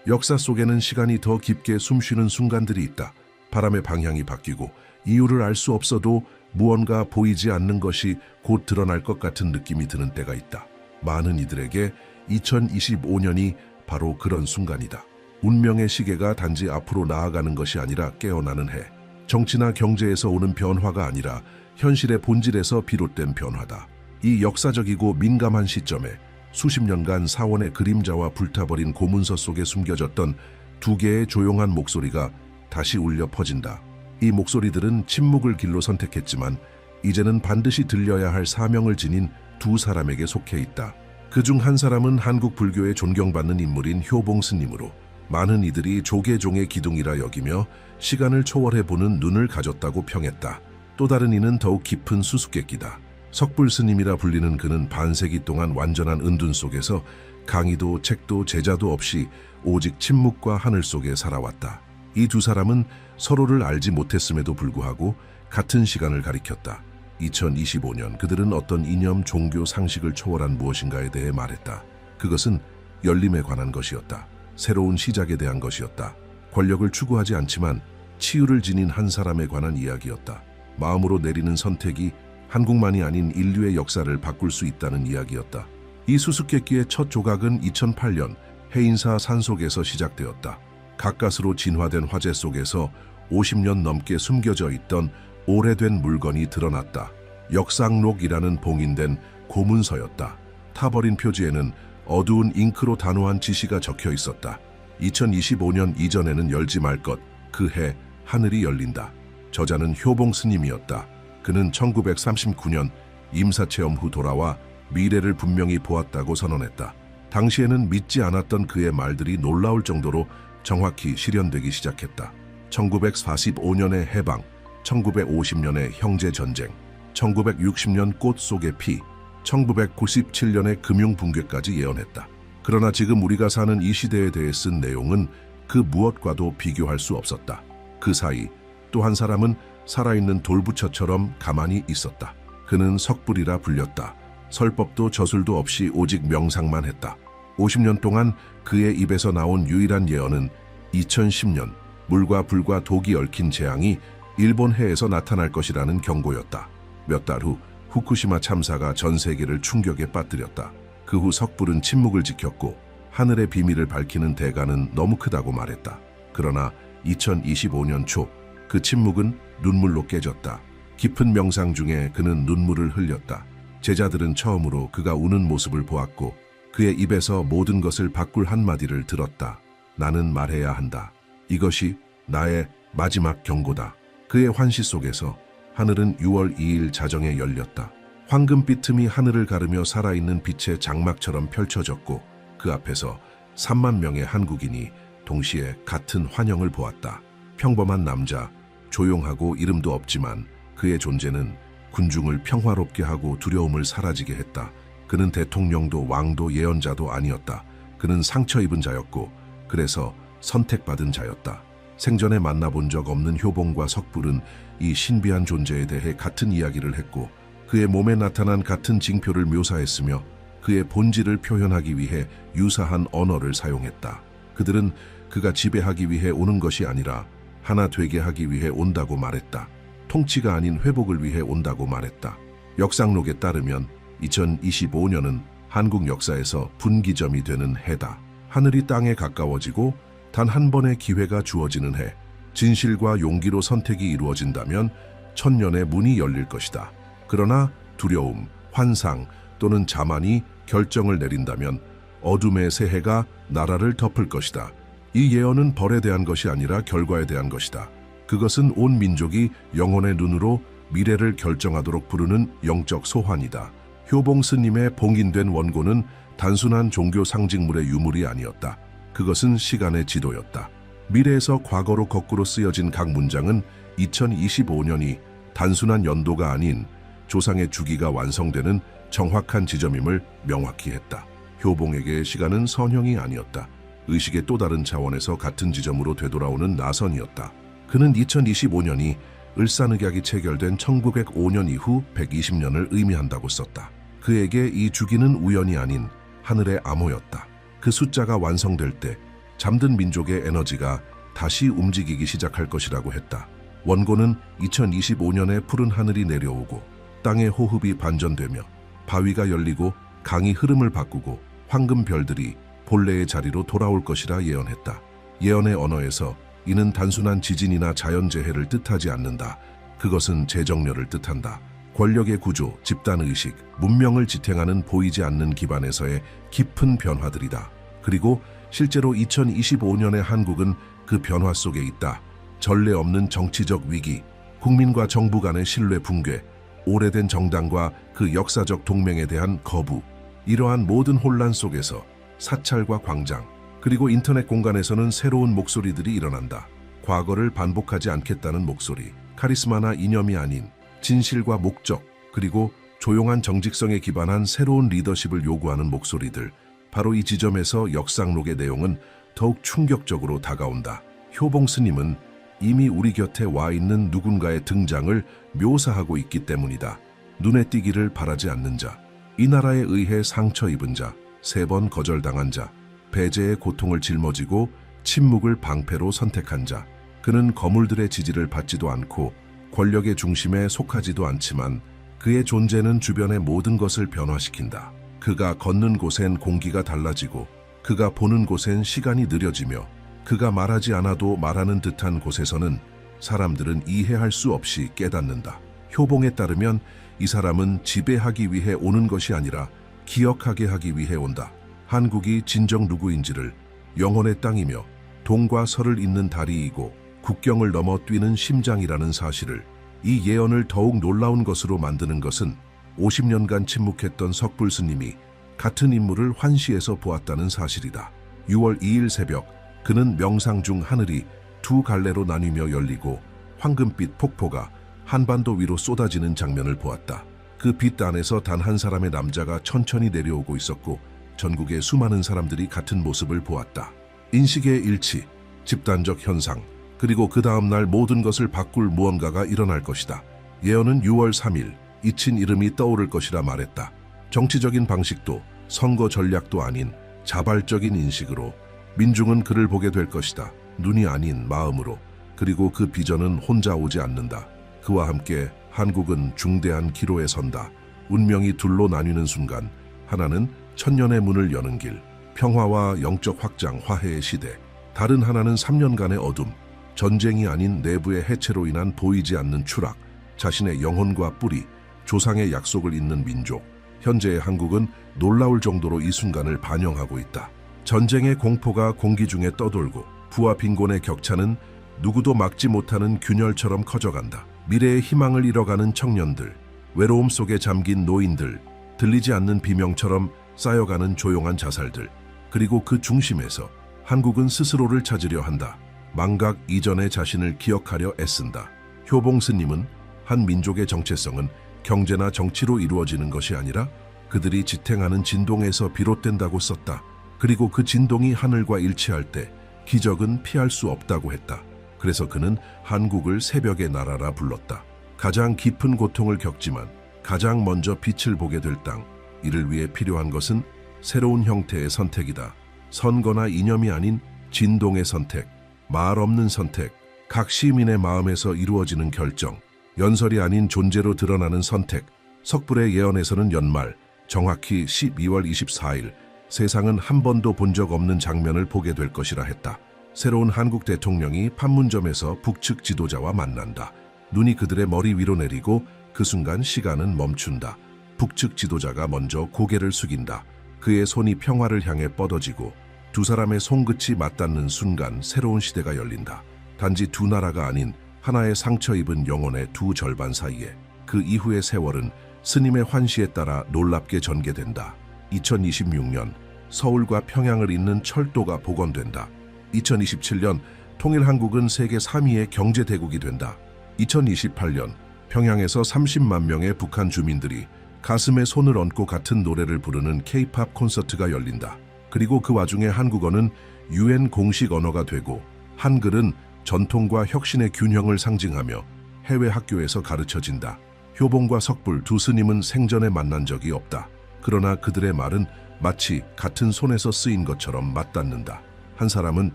역사 속에는 시간이 더 깊게 숨쉬는 순간들이 있다. 바람의 방향이 바뀌고 이유를 알 수 없어도 무언가 보이지 않는 것이 곧 드러날 것 같은 느낌이 드는 때가 있다. 많은 이들에게 2025년이 바로 그런 순간이다. 운명의 시계가 단지 앞으로 나아가는 것이 아니라 깨어나는 해. 정치나 경제에서 오는 변화가 아니라 현실의 본질에서 비롯된 변화다. 이 역사적이고 민감한 시점에 수십 년간 사원의 그림자와 불타버린 고문서 속에 숨겨졌던 두 개의 조용한 목소리가 다시 울려 퍼진다. 이 목소리들은 침묵을 길로 선택했지만 이제는 반드시 들려야 할 사명을 지닌 두 사람에게 속해 있다. 그중 한 사람은 한국 불교에 존경받는 인물인 효봉 스님으로 많은 이들이 조계종의 기둥이라 여기며 시간을 초월해보는 눈을 가졌다고 평했다. 또 다른 이는 더욱 깊은 수수께끼다. 석불 스님이라 불리는 그는 반세기 동안 완전한 은둔 속에서 강의도 책도 제자도 없이 오직 침묵과 하늘 속에 살아왔다. 이 두 사람은 서로를 알지 못했음에도 불구하고 같은 시간을 가리켰다. 2025년 그들은 어떤 이념, 종교, 상식을 초월한 무엇인가에 대해 말했다. 그것은 열림에 관한 것이었다. 새로운 시작에 대한 것이었다. 권력을 추구하지 않지만 치유를 지닌 한 사람에 관한 이야기였다. 마음으로 내리는 선택이 한국만이 아닌 인류의 역사를 바꿀 수 있다는 이야기였다. 이 수수께끼의 첫 조각은 2008년 해인사 산속에서 시작되었다. 가까스로 진화된 화재 속에서 50년 넘게 숨겨져 있던 오래된 물건이 드러났다. 역상록이라는 봉인된 고문서였다. 타버린 표지에는 어두운 잉크로 단호한 지시가 적혀 있었다. 2025년 이전에는 열지 말 것, 그 해 하늘이 열린다. 저자는 효봉 스님이었다. 그는 1939년 임사체험 후 돌아와 미래를 분명히 보았다고 선언했다. 당시에는 믿지 않았던 그의 말들이 놀라울 정도로 정확히 실현되기 시작했다. 1945년의 해방, 1950년의 형제전쟁, 1960년 꽃 속의 피, 1997년의 금융붕괴까지 예언했다. 그러나 지금 우리가 사는 이 시대에 대해 쓴 내용은 그 무엇과도 비교할 수 없었다. 그 사이 또 한 사람은 살아있는 돌부처처럼 가만히 있었다. 그는 석불이라 불렸다. 설법도 저술도 없이 오직 명상만 했다. 50년 동안 그의 입에서 나온 유일한 예언은 2010년 물과 불과 독이 얽힌 재앙이 일본 해에서 나타날 것이라는 경고였다. 몇 달 후 후쿠시마 참사가 전 세계를 충격에 빠뜨렸다. 그 후 석불은 침묵을 지켰고 하늘의 비밀을 밝히는 대가는 너무 크다고 말했다. 그러나 2025년 초 그 침묵은 눈물로 깨졌다. 깊은 명상 중에 그는 눈물을 흘렸다. 제자들은 처음으로 그가 우는 모습을 보았고 그의 입에서 모든 것을 바꿀 한마디를 들었다. 나는 말해야 한다. 이것이 나의 마지막 경고다. 그의 환시 속에서 하늘은 6월 2일 자정에 열렸다. 황금빛 틈이 하늘을 가르며 살아있는 빛의 장막처럼 펼쳐졌고 그 앞에서 3만 명의 한국인이 동시에 같은 환영을 보았다. 평범한 남자, 조용하고 이름도 없지만 그의 존재는 군중을 평화롭게 하고 두려움을 사라지게 했다. 그는 대통령도 왕도 예언자도 아니었다. 그는 상처 입은 자였고 그래서 선택받은 자였다. 생전에 만나본 적 없는 효봉과 석불은 이 신비한 존재에 대해 같은 이야기를 했고 그의 몸에 나타난 같은 징표를 묘사했으며 그의 본질을 표현하기 위해 유사한 언어를 사용했다. 그들은 그가 지배하기 위해 오는 것이 아니라 하나 되게 하기 위해 온다고 말했다. 통치가 아닌 회복을 위해 온다고 말했다. 역상록에 따르면 2025년은 한국 역사에서 분기점이 되는 해다. 하늘이 땅에 가까워지고 단 한 번의 기회가 주어지는 해. 진실과 용기로 선택이 이루어진다면 천년의 문이 열릴 것이다. 그러나 두려움, 환상 또는 자만이 결정을 내린다면 어둠의 새해가 나라를 덮을 것이다. 이 예언은 벌에 대한 것이 아니라 결과에 대한 것이다. 그것은 온 민족이 영혼의 눈으로 미래를 결정하도록 부르는 영적 소환이다. 효봉 스님의 봉인된 원고는 단순한 종교 상징물의 유물이 아니었다. 그것은 시간의 지도였다. 미래에서 과거로 거꾸로 쓰여진 각 문장은 2025년이 단순한 연도가 아닌 조상의 주기가 완성되는 정확한 지점임을 명확히 했다. 효봉에게 시간은 선형이 아니었다. 의식의 또 다른 차원에서 같은 지점으로 되돌아오는 나선이었다. 그는 2025년이 을사늑약이 체결된 1905년 이후 120년을 의미한다고 썼다. 그에게 이 주기는 우연이 아닌 하늘의 암호였다. 그 숫자가 완성될 때 잠든 민족의 에너지가 다시 움직이기 시작할 것이라고 했다. 원고는 2025년에 푸른 하늘이 내려오고 땅의 호흡이 반전되며 바위가 열리고 강이 흐름을 바꾸고 황금 별들이 본래의 자리로 돌아올 것이라 예언했다. 예언의 언어에서 이는 단순한 지진이나 자연재해를 뜻하지 않는다. 그것은 재정렬을 뜻한다. 권력의 구조, 집단의식, 문명을 지탱하는 보이지 않는 기반에서의 깊은 변화들이다. 그리고 실제로 2025년의 한국은 그 변화 속에 있다. 전례 없는 정치적 위기, 국민과 정부 간의 신뢰 붕괴, 오래된 정당과 그 역사적 동맹에 대한 거부, 이러한 모든 혼란 속에서 사찰과 광장, 그리고 인터넷 공간에서는 새로운 목소리들이 일어난다. 과거를 반복하지 않겠다는 목소리, 카리스마나 이념이 아닌 진실과 목적, 그리고 조용한 정직성에 기반한 새로운 리더십을 요구하는 목소리들. 바로 이 지점에서 역상록의 내용은 더욱 충격적으로 다가온다. 효봉 스님은 이미 우리 곁에 와 있는 누군가의 등장을 묘사하고 있기 때문이다. 눈에 띄기를 바라지 않는 자, 이 나라에 의해 상처 입은 자, 3번 거절당한 자, 배제의 고통을 짊어지고 침묵을 방패로 선택한 자. 그는 거물들의 지지를 받지도 않고 권력의 중심에 속하지도 않지만 그의 존재는 주변의 모든 것을 변화시킨다. 그가 걷는 곳엔 공기가 달라지고 그가 보는 곳엔 시간이 느려지며 그가 말하지 않아도 말하는 듯한 곳에서는 사람들은 이해할 수 없이 깨닫는다. 효봉에 따르면 이 사람은 지배하기 위해 오는 것이 아니라 기억하게 하기 위해 온다. 한국이 진정 누구인지를, 영혼의 땅이며 동과 서를 잇는 다리이고 국경을 넘어 뛰는 심장이라는 사실을, 이 예언을 더욱 놀라운 것으로 만드는 것은 50년간 침묵했던 석불 스님이 같은 인물을 환시에서 보았다는 사실이다. 6월 2일 새벽, 그는 명상 중 하늘이 2갈래로 나뉘며 열리고 황금빛 폭포가 한반도 위로 쏟아지는 장면을 보았다. 그 빛 안에서 단 한 사람의 남자가 천천히 내려오고 있었고 전국의 수많은 사람들이 같은 모습을 보았다. 인식의 일치, 집단적 현상, 그리고 그 다음 날 모든 것을 바꿀 무언가가 일어날 것이다. 예언은 6월 3일 잊힌 이름이 떠오를 것이라 말했다. 정치적인 방식도 선거 전략도 아닌 자발적인 인식으로 민중은 그를 보게 될 것이다. 눈이 아닌 마음으로. 그리고 그 비전은 혼자 오지 않는다. 그와 함께 한국은 중대한 기로에 선다. 운명이 둘로 나뉘는 순간 하나는 천년의 문을 여는 길, 평화와 영적 확장, 화해의 시대. 다른 하나는 3년간의 어둠, 전쟁이 아닌 내부의 해체로 인한 보이지 않는 추락, 자신의 영혼과 뿌리, 조상의 약속을 잇는 민족. 현재의 한국은 놀라울 정도로 이 순간을 반영하고 있다. 전쟁의 공포가 공기 중에 떠돌고 부와 빈곤의 격차는 누구도 막지 못하는 균열처럼 커져간다. 미래의 희망을 잃어가는 청년들, 외로움 속에 잠긴 노인들, 들리지 않는 비명처럼 쌓여가는 조용한 자살들. 그리고 그 중심에서 한국은 스스로를 찾으려 한다. 망각 이전의 자신을 기억하려 애쓴다. 효봉 스님은 한 민족의 정체성은 경제나 정치로 이루어지는 것이 아니라 그들이 지탱하는 진동에서 비롯된다고 썼다. 그리고 그 진동이 하늘과 일치할 때 기적은 피할 수 없다고 했다. 그래서 그는 한국을 새벽의 나라라 불렀다. 가장 깊은 고통을 겪지만 가장 먼저 빛을 보게 될 땅. 이를 위해 필요한 것은 새로운 형태의 선택이다. 선거나 이념이 아닌 진동의 선택, 말 없는 선택, 각 시민의 마음에서 이루어지는 결정, 연설이 아닌 존재로 드러나는 선택. 석불의 예언에서는 연말, 정확히 12월 24일, 세상은 한 번도 본 적 없는 장면을 보게 될 것이라 했다. 새로운 한국 대통령이 판문점에서 북측 지도자와 만난다. 눈이 그들의 머리 위로 내리고 그 순간 시간은 멈춘다. 북측 지도자가 먼저 고개를 숙인다. 그의 손이 평화를 향해 뻗어지고 두 사람의 손끝이 맞닿는 순간 새로운 시대가 열린다. 단지 두 나라가 아닌 하나의 상처 입은 영혼의 두 절반 사이에. 그 이후의 세월은 스님의 환시에 따라 놀랍게 전개된다. 2026년 서울과 평양을 잇는 철도가 복원된다. 2027년 통일한국은 세계 3위의 경제대국이 된다. 2028년 평양에서 30만 명의 북한 주민들이 가슴에 손을 얹고 같은 노래를 부르는 K-팝 콘서트가 열린다. 그리고 그 와중에 한국어는 UN 공식 언어가 되고 한글은 전통과 혁신의 균형을 상징하며 해외 학교에서 가르쳐진다. 효봉과 석불 두 스님은 생전에 만난 적이 없다. 그러나 그들의 말은 마치 같은 손에서 쓰인 것처럼 맞닿는다. 한 사람은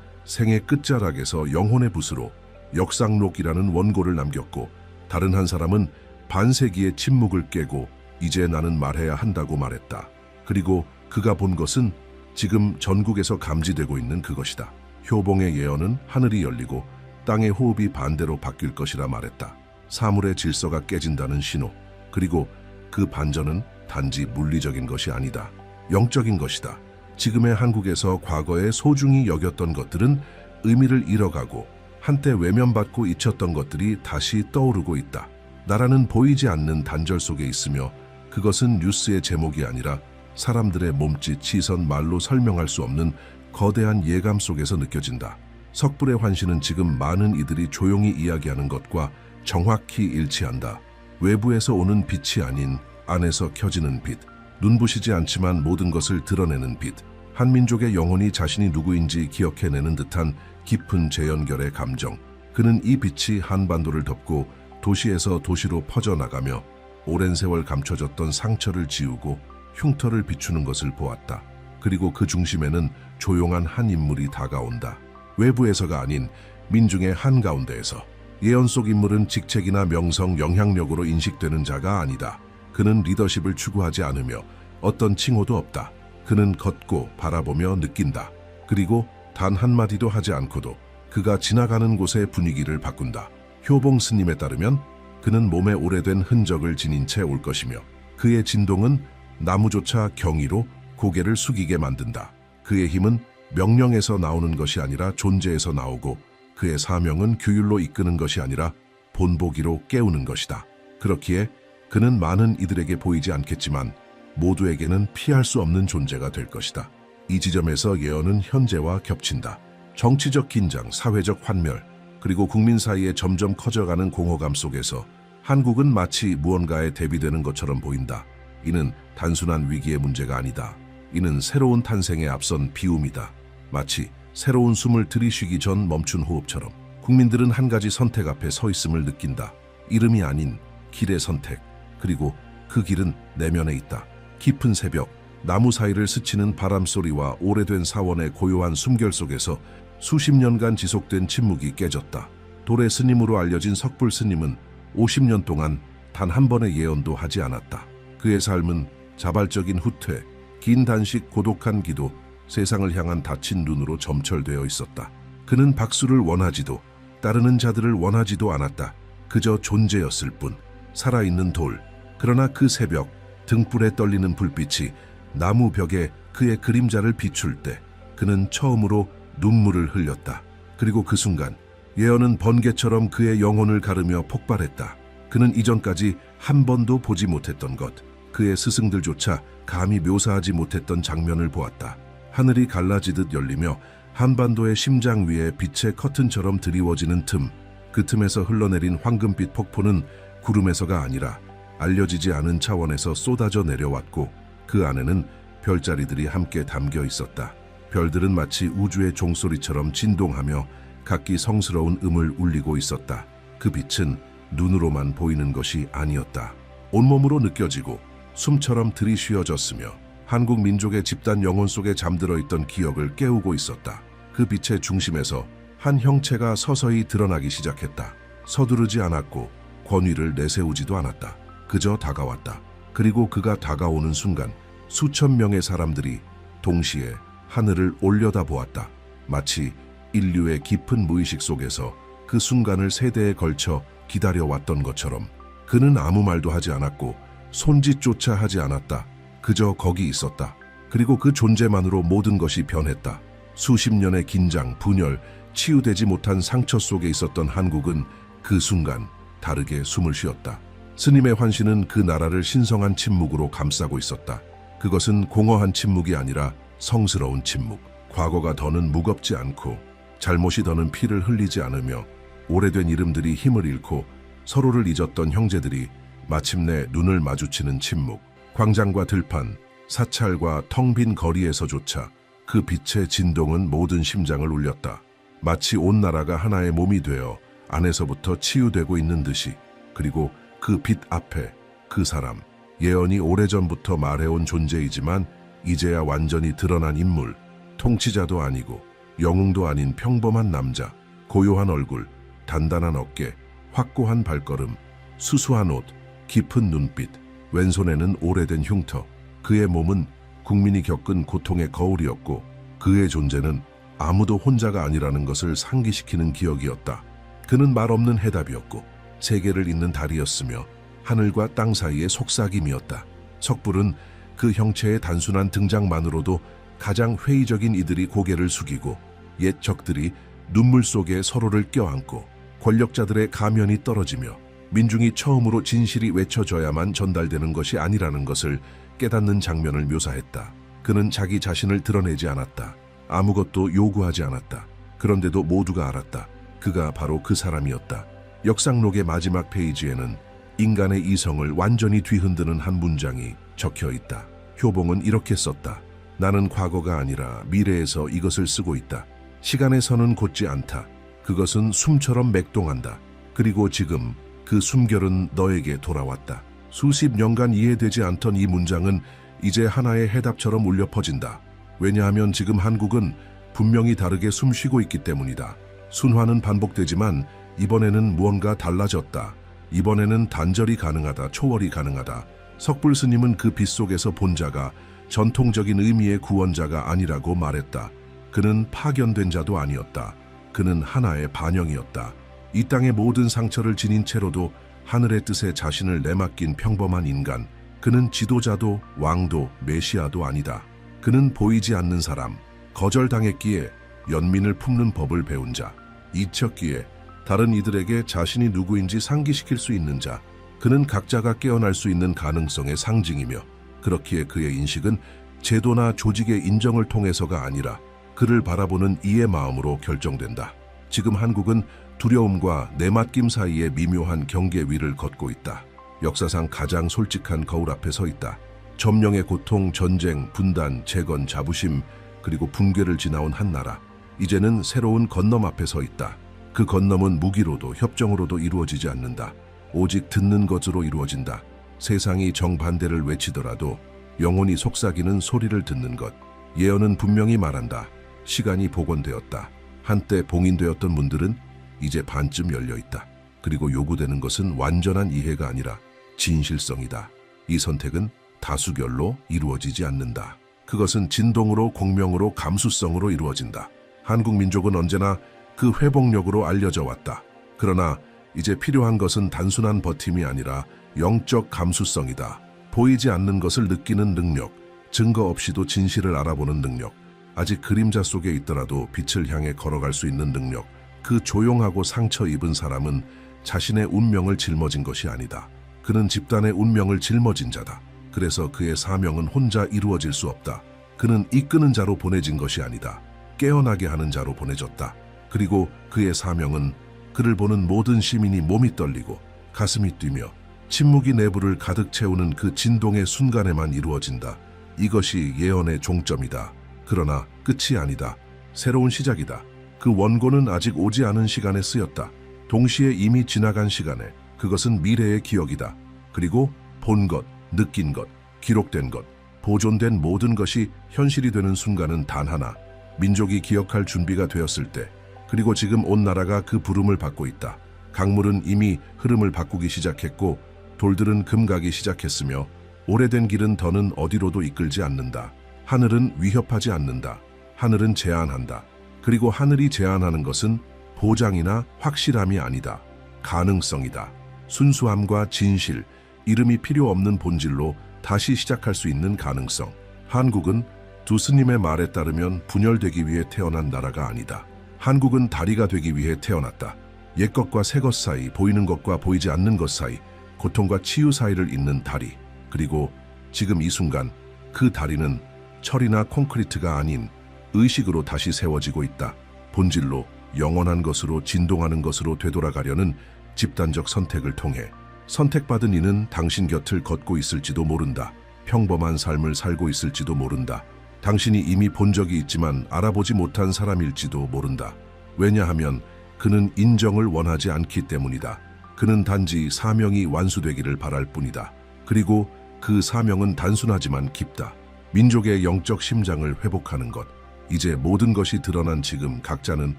생의 끝자락에서 영혼의 붓으로 역상록이라는 원고를 남겼고, 다른 한 사람은 반세기의 침묵을 깨고 이제 나는 말해야 한다고 말했다. 그리고 그가 본 것은 지금 전국에서 감지되고 있는 그것이다. 효봉의 예언은 하늘이 열리고 땅의 호흡이 반대로 바뀔 것이라 말했다. 사물의 질서가 깨진다는 신호. 그리고 그 반전은 단지 물리적인 것이 아니다. 영적인 것이다. 지금의 한국에서 과거에 소중히 여겼던 것들은 의미를 잃어가고 한때 외면받고 잊혔던 것들이 다시 떠오르고 있다. 나라는 보이지 않는 단절 속에 있으며 그것은 뉴스의 제목이 아니라 사람들의 몸짓, 시선, 말로 설명할 수 없는 거대한 예감 속에서 느껴진다. 석불의 환시는 지금 많은 이들이 조용히 이야기하는 것과 정확히 일치한다. 외부에서 오는 빛이 아닌 안에서 켜지는 빛. 눈부시지 않지만 모든 것을 드러내는 빛. 한 민족의 영혼이 자신이 누구인지 기억해내는 듯한 깊은 재연결의 감정. 그는 이 빛이 한반도를 덮고 도시에서 도시로 퍼져나가며 오랜 세월 감춰졌던 상처를 지우고 흉터를 비추는 것을 보았다. 그리고 그 중심에는 조용한 한 인물이 다가온다. 외부에서가 아닌 민중의 한가운데에서. 예언 속 인물은 직책이나 명성, 영향력으로 인식되는 자가 아니다. 그는 리더십을 추구하지 않으며 어떤 칭호도 없다. 그는 걷고 바라보며 느낀다. 그리고 단 한마디도 하지 않고도 그가 지나가는 곳의 분위기를 바꾼다. 효봉 스님에 따르면 그는 몸에 오래된 흔적을 지닌 채 올 것이며 그의 진동은 나무조차 경이로 고개를 숙이게 만든다. 그의 힘은 명령에서 나오는 것이 아니라 존재에서 나오고 그의 사명은 규율로 이끄는 것이 아니라 본보기로 깨우는 것이다. 그렇기에 그는 많은 이들에게 보이지 않겠지만 모두에게는 피할 수 없는 존재가 될 것이다. 이 지점에서 예언은 현재와 겹친다. 정치적 긴장, 사회적 환멸, 그리고 국민 사이에 점점 커져가는 공허감 속에서 한국은 마치 무언가에 대비되는 것처럼 보인다. 이는 단순한 위기의 문제가 아니다. 이는 새로운 탄생에 앞선 비움이다. 마치 새로운 숨을 들이쉬기 전 멈춘 호흡처럼 국민들은 한 가지 선택 앞에 서 있음을 느낀다. 이름이 아닌 길의 선택. 그리고 그 길은 내면에 있다. 깊은 새벽, 나무 사이를 스치는 바람소리와 오래된 사원의 고요한 숨결 속에서 수십 년간 지속된 침묵이 깨졌다. 돌의 스님으로 알려진 석불 스님은 50년 동안 단 한 번의 예언도 하지 않았다. 그의 삶은 자발적인 후퇴, 긴 단식, 고독한 기도, 세상을 향한 닫힌 눈으로 점철되어 있었다. 그는 박수를 원하지도 따르는 자들을 원하지도 않았다. 그저 존재였을 뿐. 살아있는 돌. 그러나 그 새벽, 등불에 떨리는 불빛이 나무 벽에 그의 그림자를 비출 때 그는 처음으로 눈물을 흘렸다. 그리고 그 순간 예언은 번개처럼 그의 영혼을 가르며 폭발했다. 그는 이전까지 한 번도 보지 못했던 것, 그의 스승들조차 감히 묘사하지 못했던 장면을 보았다. 하늘이 갈라지듯 열리며 한반도의 심장 위에 빛의 커튼처럼 드리워지는 틈, 그 틈에서 흘러내린 황금빛 폭포는 구름에서가 아니라 알려지지 않은 차원에서 쏟아져 내려왔고 그 안에는 별자리들이 함께 담겨 있었다. 별들은 마치 우주의 종소리처럼 진동하며 각기 성스러운 음을 울리고 있었다. 그 빛은 눈으로만 보이는 것이 아니었다. 온몸으로 느껴지고 숨처럼 들이쉬어졌으며 한국 민족의 집단 영혼 속에 잠들어 있던 기억을 깨우고 있었다. 그 빛의 중심에서 한 형체가 서서히 드러나기 시작했다. 서두르지 않았고 권위를 내세우지도 않았다. 그저 다가왔다. 그리고 그가 다가오는 순간 수천 명의 사람들이 동시에 하늘을 올려다보았다. 마치 인류의 깊은 무의식 속에서 그 순간을 세대에 걸쳐 기다려왔던 것처럼. 그는 아무 말도 하지 않았고 손짓조차 하지 않았다. 그저 거기 있었다. 그리고 그 존재만으로 모든 것이 변했다. 수십 년의 긴장, 분열, 치유되지 못한 상처 속에 있었던 한국은 그 순간 다르게 숨을 쉬었다. 스님의 환시는 그 나라를 신성한 침묵으로 감싸고 있었다. 그것은 공허한 침묵이 아니라 성스러운 침묵. 과거가 더는 무겁지 않고 잘못이 더는 피를 흘리지 않으며 오래된 이름들이 힘을 잃고 서로를 잊었던 형제들이 마침내 눈을 마주치는 침묵. 광장과 들판, 사찰과 텅 빈 거리에서조차 그 빛의 진동은 모든 심장을 울렸다. 마치 온 나라가 하나의 몸이 되어 안에서부터 치유되고 있는 듯이. 그리고 그 빛 앞에 그 사람, 예언이 오래전부터 말해온 존재이지만 이제야 완전히 드러난 인물, 통치자도 아니고 영웅도 아닌 평범한 남자, 고요한 얼굴, 단단한 어깨, 확고한 발걸음, 수수한 옷, 깊은 눈빛, 왼손에는 오래된 흉터. 그의 몸은 국민이 겪은 고통의 거울이었고 그의 존재는 아무도 혼자가 아니라는 것을 상기시키는 기억이었다. 그는 말 없는 해답이었고 세계를 잇는 달이었으며 하늘과 땅 사이의 속삭임이었다. 석불은 그 형체의 단순한 등장만으로도 가장 회의적인 이들이 고개를 숙이고 옛 적들이 눈물 속에 서로를 껴안고 권력자들의 가면이 떨어지며 민중이 처음으로 진실이 외쳐져야만 전달되는 것이 아니라는 것을 깨닫는 장면을 묘사했다. 그는 자기 자신을 드러내지 않았다. 아무것도 요구하지 않았다. 그런데도 모두가 알았다. 그가 바로 그 사람이었다. 역상록의 마지막 페이지에는 인간의 이성을 완전히 뒤흔드는 한 문장이 적혀 있다. 효봉은 이렇게 썼다. 나는 과거가 아니라 미래에서 이것을 쓰고 있다. 시간의 선은 곧지 않다. 그것은 숨처럼 맥동한다. 그리고 지금 그 숨결은 너에게 돌아왔다. 수십 년간 이해되지 않던 이 문장은 이제 하나의 해답처럼 울려 퍼진다. 왜냐하면 지금 한국은 분명히 다르게 숨쉬고 있기 때문이다. 순환은 반복되지만 이번에는 무언가 달라졌다. 이번에는 단절이 가능하다. 초월이 가능하다. 석불 스님은 그 빛 속에서 본 자가 전통적인 의미의 구원자가 아니라고 말했다. 그는 파견된 자도 아니었다. 그는 하나의 반영이었다. 이 땅의 모든 상처를 지닌 채로도 하늘의 뜻에 자신을 내맡긴 평범한 인간. 그는 지도자도 왕도 메시아도 아니다. 그는 보이지 않는 사람, 거절당했기에 연민을 품는 법을 배운 자, 잊혔기에 다른 이들에게 자신이 누구인지 상기시킬 수 있는 자. 그는 각자가 깨어날 수 있는 가능성의 상징이며 그렇기에 그의 인식은 제도나 조직의 인정을 통해서가 아니라 그를 바라보는 이의 마음으로 결정된다. 지금 한국은 두려움과 내맡김 사이의 미묘한 경계 위를 걷고 있다. 역사상 가장 솔직한 거울 앞에 서 있다. 점령의 고통, 전쟁, 분단, 재건, 자부심, 그리고 붕괴를 지나온 한 나라. 이제는 새로운 건너 앞에 서 있다. 그 건너는 무기로도 협정으로도 이루어지지 않는다. 오직 듣는 것으로 이루어진다. 세상이 정반대를 외치더라도 영혼이 속삭이는 소리를 듣는 것. 예언은 분명히 말한다. 시간이 복원되었다. 한때 봉인되었던 문들은 이제 반쯤 열려있다. 그리고 요구되는 것은 완전한 이해가 아니라 진실성이다. 이 선택은 다수결로 이루어지지 않는다. 그것은 진동으로, 공명으로, 감수성으로 이루어진다. 한국 민족은 언제나 그 회복력으로 알려져 왔다. 그러나 이제 필요한 것은 단순한 버팀이 아니라 영적 감수성이다. 보이지 않는 것을 느끼는 능력, 증거 없이도 진실을 알아보는 능력, 아직 그림자 속에 있더라도 빛을 향해 걸어갈 수 있는 능력. 그 조용하고 상처 입은 사람은 자신의 운명을 짊어진 것이 아니다. 그는 집단의 운명을 짊어진 자다. 그래서 그의 사명은 혼자 이루어질 수 없다. 그는 이끄는 자로 보내진 것이 아니다. 깨어나게 하는 자로 보내졌다. 그리고 그의 사명은 그를 보는 모든 시민이 몸이 떨리고 가슴이 뛰며 침묵이 내부를 가득 채우는 그 진동의 순간에만 이루어진다. 이것이 예언의 종점이다. 그러나 끝이 아니다. 새로운 시작이다. 그 원고는 아직 오지 않은 시간에 쓰였다. 동시에 이미 지나간 시간에. 그것은 미래의 기억이다. 그리고 본 것, 느낀 것, 기록된 것, 보존된 모든 것이 현실이 되는 순간은 단 하나. 민족이 기억할 준비가 되었을 때. 그리고 지금 온 나라가 그 부름을 받고 있다. 강물은 이미 흐름을 바꾸기 시작했고 돌들은 금가기 시작했으며 오래된 길은 더는 어디로도 이끌지 않는다. 하늘은 위협하지 않는다. 하늘은 제한한다. 그리고 하늘이 제한하는 것은 보장이나 확실함이 아니다. 가능성이다. 순수함과 진실, 이름이 필요 없는 본질로 다시 시작할 수 있는 가능성. 한국은 두 스님의 말에 따르면 분열되기 위해 태어난 나라가 아니다. 한국은 다리가 되기 위해 태어났다. 옛것과 새것 사이, 보이는 것과 보이지 않는 것 사이, 고통과 치유 사이를 잇는 다리. 그리고 지금 이 순간 그 다리는 철이나 콘크리트가 아닌 의식으로 다시 세워지고 있다. 본질로, 영원한 것으로, 진동하는 것으로 되돌아가려는 집단적 선택을 통해. 선택받은 이는 당신 곁을 걷고 있을지도 모른다. 평범한 삶을 살고 있을지도 모른다. 당신이 이미 본 적이 있지만 알아보지 못한 사람일지도 모른다. 왜냐하면 그는 인정을 원하지 않기 때문이다. 그는 단지 사명이 완수되기를 바랄 뿐이다. 그리고 그 사명은 단순하지만 깊다. 민족의 영적 심장을 회복하는 것. 이제 모든 것이 드러난 지금 각자는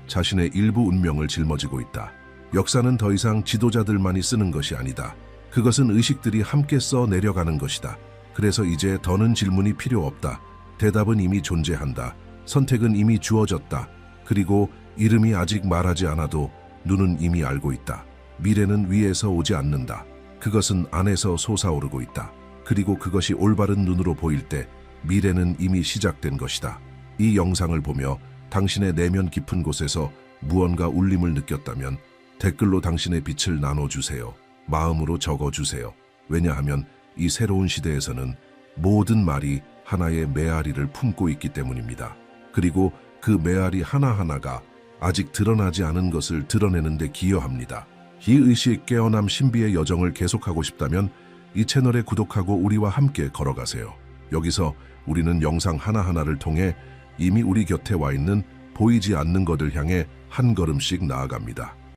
자신의 일부 운명을 짊어지고 있다. 역사는 더 이상 지도자들만이 쓰는 것이 아니다. 그것은 의식들이 함께 써 내려가는 것이다. 그래서 이제 더는 질문이 필요 없다. 대답은 이미 존재한다. 선택은 이미 주어졌다. 그리고 이름이 아직 말하지 않아도 눈은 이미 알고 있다. 미래는 위에서 오지 않는다. 그것은 안에서 솟아오르고 있다. 그리고 그것이 올바른 눈으로 보일 때 미래는 이미 시작된 것이다. 이 영상을 보며 당신의 내면 깊은 곳에서 무언가 울림을 느꼈다면 댓글로 당신의 빛을 나눠주세요. 마음으로 적어주세요. 왜냐하면 이 새로운 시대에서는 모든 말이 하나의 메아리를 품고 있기 때문입니다. 그리고 그 메아리 하나하나가 아직 드러나지 않은 것을 드러내는 데 기여합니다. 희의식 깨어남 신비의 여정을 계속하고 싶다면 이 채널에 구독하고 우리와 함께 걸어가세요. 여기서 우리는 영상 하나하나를 통해 이미 우리 곁에 와 있는 보이지 않는 것을 향해 한 걸음씩 나아갑니다.